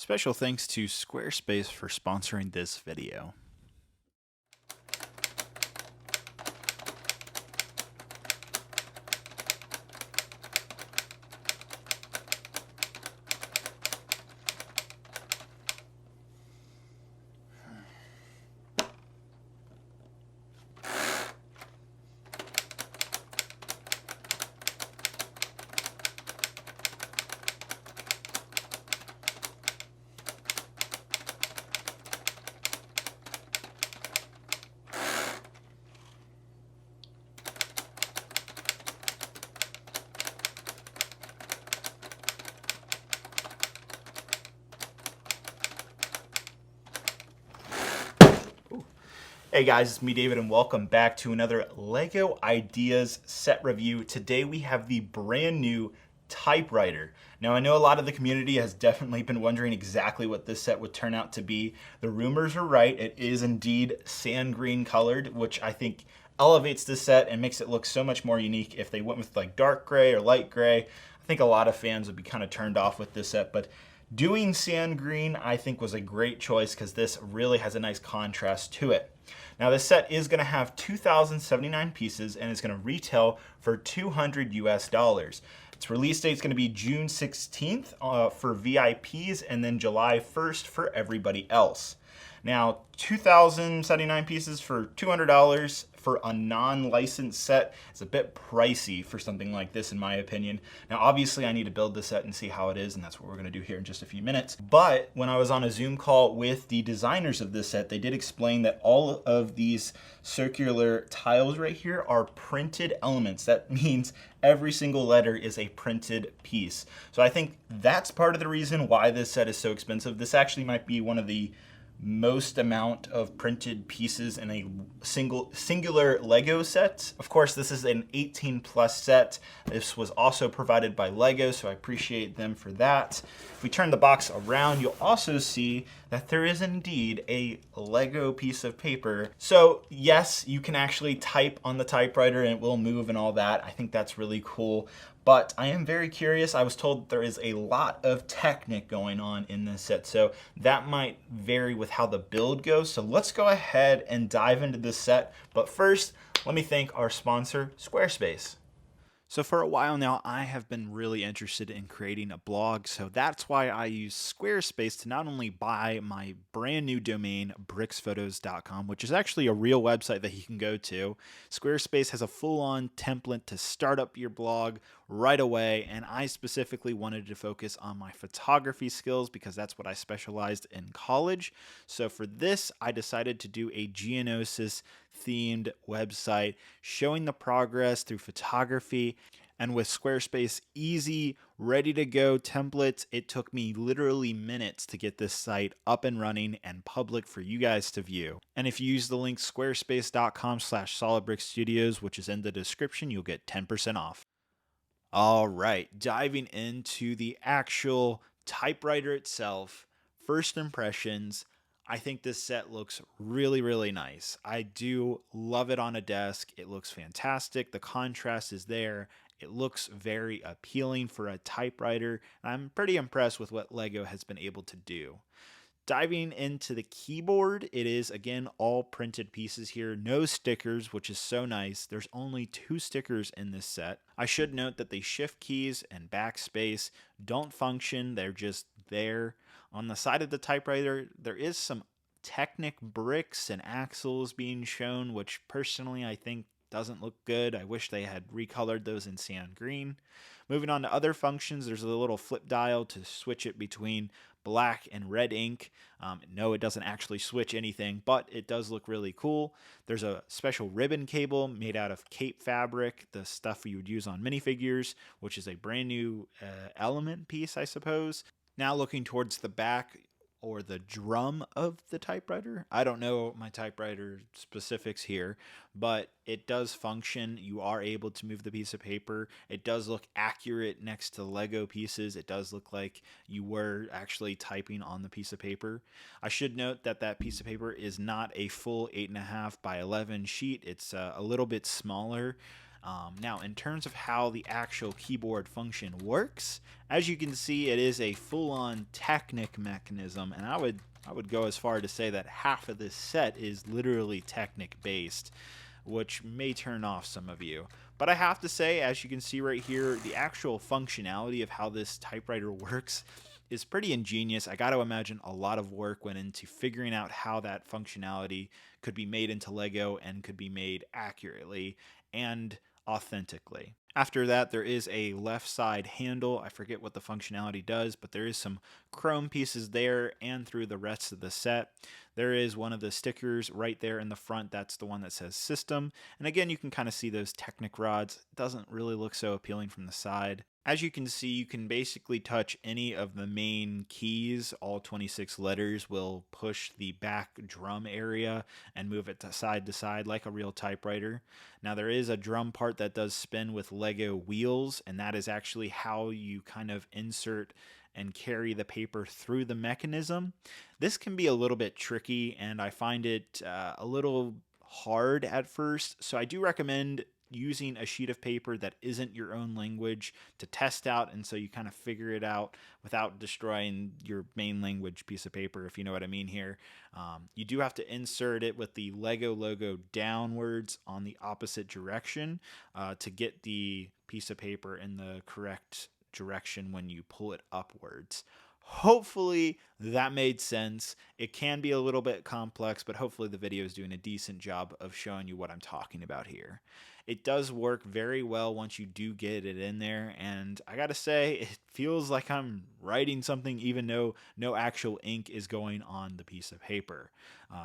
Special thanks to Squarespace for sponsoring this video. Hey guys, it's me David and welcome back to another LEGO Ideas set review. Today we have the brand new Typewriter. Now I know a lot of the community has definitely been wondering exactly what this set would turn out to be. The rumors are right, it is indeed sand green colored, which I think elevates the set and makes it look so much more unique. If they went with like dark gray or light gray, I think a lot of fans would be kind of turned off with this set, but doing sand green I think was a great choice because this really has a nice contrast to it. Now this set is going to have 2,079 pieces and it's going to retail for $200 US. Its release date is going to be June 16th for VIPs and then July 1st for everybody else. Now 2,079 pieces for $200 for a non-licensed set is a bit pricey for something like this in my opinion. Now obviously I need to build the set and see how it is, and that's what we're going to do here in just a few minutes. But when I was on a Zoom call with the designers of this set, they did explain that all of these circular tiles right here are printed elements. That means every single letter is a printed piece. So I think that's part of the reason why this set is so expensive. This actually might be one of the most amount of printed pieces in a singular Lego set. Of course, this is an 18 plus set. This was also provided by Lego, so I appreciate them for that. If we turn the box around, you'll also see that there is indeed a Lego piece of paper. So yes, you can actually type on the typewriter and it will move and all that. I think that's really cool. But I am very curious. I was told there is a lot of Technic going on in this set, so that might vary with how the build goes. So let's go ahead and dive into this set. But first, let me thank our sponsor, Squarespace. So for a while now, I have been really interested in creating a blog, so that's why I use Squarespace to not only buy my brand new domain, brixphotos.com, which is actually a real website that you can go to. Squarespace has a full-on template to start up your blog right away, and I specifically wanted to focus on my photography skills because that's what I specialized in college. So for this, I decided to do a Geonosis themed website showing the progress through photography. And with Squarespace easy, ready to go templates, it took me literally minutes to get this site up and running and public for you guys to view. And if you use the link squarespace.com/solidbrickstudios, which is in the description, you'll get 10% off. All right, diving into the actual typewriter itself, first impressions. I think this set looks really, really nice. I do love it on a desk. It looks fantastic. The contrast is there. It looks very appealing for a typewriter. I'm pretty impressed with what Lego has been able to do. Diving into the keyboard, it is again all printed pieces here, no stickers, which is so nice. There's only 2 stickers in this set. I should note that the shift keys and backspace don't function, they're just there. On the side of the typewriter, there is some Technic bricks and axles being shown, which personally I think doesn't look good. I wish they had recolored those in sand green. Moving on to other functions, there's a little flip dial to switch it between black and red ink. No, it doesn't actually switch anything, but it does look really cool. There's a special ribbon cable made out of cape fabric, the stuff you would use on minifigures, which is a brand new element piece, I suppose. Now looking towards the back, or the drum of the typewriter. I don't know my typewriter specifics here, but it does function. You are able to move the piece of paper. It does look accurate next to Lego pieces. It does look like you were actually typing on the piece of paper. I should note that that piece of paper is not a full 8.5 by 11 sheet. It's a little bit smaller. Now, in terms of how the actual keyboard function works, as you can see, it is a full-on Technic mechanism, and I would go as far to say that half of this set is literally Technic based, which may turn off some of you. But I have to say, as you can see right here, the actual functionality of how this typewriter works is pretty ingenious. I got to imagine a lot of work went into figuring out how that functionality could be made into Lego and could be made accurately and authentically. After that, there is a left side handle. I forget what the functionality does, but there is some chrome pieces there and through the rest of the set. There is one of the stickers right there in the front. That's the one that says system. And again, you can kind of see those Technic rods. It doesn't really look so appealing from the side. As you can see, you can basically touch any of the main keys. All 26 letters will push the back drum area and move it to side like a real typewriter. Now, there is a drum part that does spin with Lego wheels, and that is actually how you kind of insert and carry the paper through the mechanism. This can be a little bit tricky, and I find it a little hard at first, so I do recommend using a sheet of paper that isn't your own language to test out, and so you kind of figure it out without destroying your main language piece of paper, if you know what I mean here. You do have to insert it with the Lego logo downwards on the opposite direction to get the piece of paper in the correct direction when you pull it upwards. Hopefully that made sense. It can be a little bit complex, but hopefully the video is doing a decent job of showing you what I'm talking about here. It does work very well once you do get it in there, and I gotta say, it feels like I'm writing something even though no actual ink is going on the piece of paper.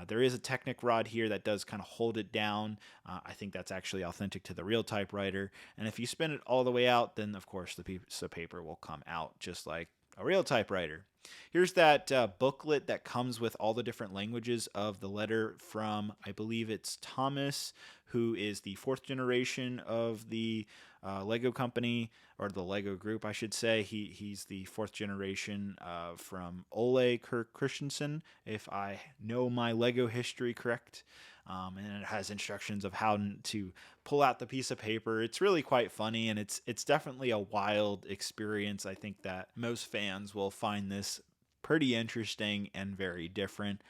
There is a Technic rod here that does kind of hold it down. I think that's actually authentic to the real typewriter, and if you spin it all the way out, then of course the piece of paper will come out just like a real typewriter. Here's that booklet that comes with all the different languages of the letter from, I believe it's Thomas, who is the 4th generation of the Lego company, or the Lego group, I should say. He's the 4th generation from Ole Kirk Christensen, if I know my Lego history correct. And it has instructions of how to pull out the piece of paper. It's really quite funny, and it's definitely a wild experience. I think that most fans will find this pretty interesting and very different.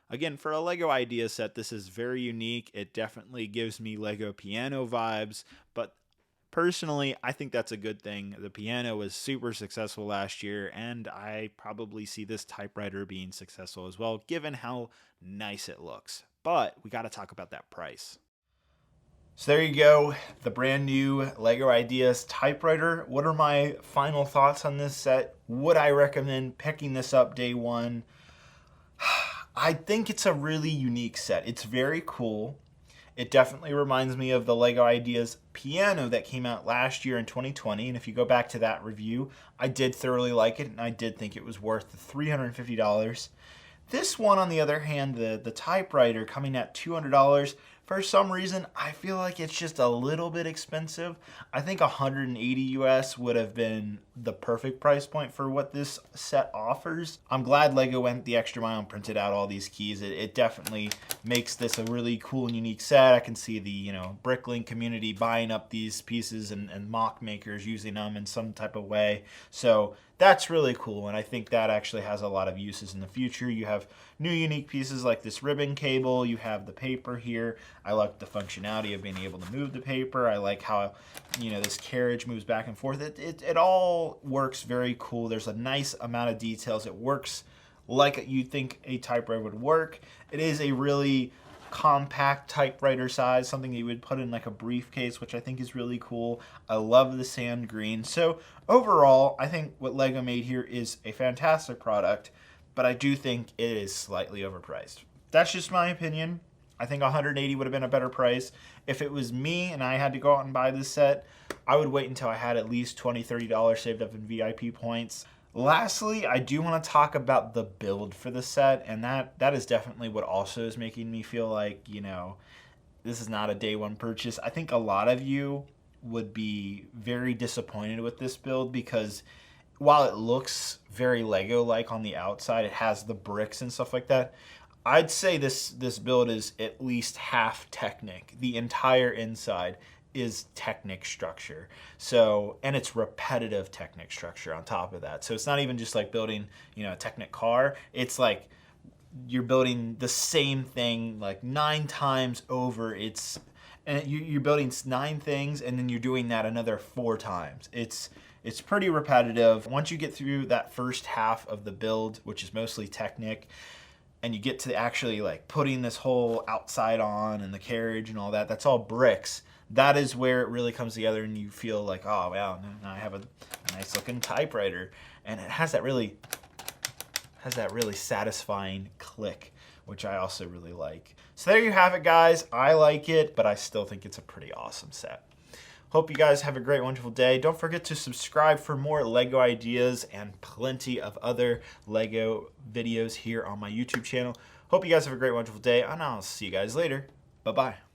Again, for a Lego IDEAS set, this is very unique. It definitely gives me Lego piano vibes, but personally, I think that's a good thing. The piano was super successful last year, and I probably see this typewriter being successful as well, given how nice it looks. But we got to talk about that price. So there you go, the brand new Lego IDEAS Typewriter. What are my final thoughts on this set? Would I recommend picking this up day one? I think it's a really unique set. It's very cool. It definitely reminds me of the Lego IDEAS piano that came out last year in 2020. And if you go back to that review, I did thoroughly like it, and I did think it was worth the $350. This one, on the other hand, the typewriter coming at $200, for some reason, I feel like it's just a little bit expensive. I think $180 US would have been the perfect price point for what this set offers. I'm glad Lego went the extra mile and printed out all these keys. It definitely makes this a really cool and unique set. I can see the Bricklink community buying up these pieces and mock makers using them in some type of way. So that's really cool, and I think that actually has a lot of uses in the future. You have new unique pieces like this ribbon cable. You have the paper here. I like the functionality of being able to move the paper. I like how this carriage moves back and forth. It all works very cool. There's a nice amount of details. It works like you'd think a typewriter would work. It is a really compact typewriter size, something you would put in like a briefcase, which I think is really cool. I love the sand green. So overall, I think what Lego made here is a fantastic product, but I do think it is slightly overpriced. That's just my opinion. I think $180 would have been a better price. If it was me and I had to go out and buy this set, I would wait until I had at least $20, $30 saved up in VIP points. Lastly, I do want to talk about the build for the set, and that is definitely what also is making me feel like, this is not a day one purchase. I think a lot of you would be very disappointed with this build because while it looks very Lego-like on the outside, it has the bricks and stuff like that. I'd say this build is at least half Technic. The entire inside is Technic structure. So, and it's repetitive Technic structure on top of that. So it's not even just like building, you know, a Technic car. It's like you're building the same thing like 9 times over. And you're building 9 things, and then you're doing that another 4 times. It's pretty repetitive. Once you get through that first half of the build, which is mostly Technic, and you get to actually like putting this whole outside on and the carriage and all that, that's all Brix. That is where it really comes together, and you feel like, oh wow, now I have a nice looking typewriter, and it has that really satisfying click, which I also really like. So there you have it, guys. I like it, but I still think it's a pretty awesome set. Hope you guys have a great, wonderful day. Don't forget to subscribe for more LEGO ideas and plenty of other LEGO videos here on my YouTube channel. Hope you guys have a great, wonderful day, and I'll see you guys later. Bye-bye.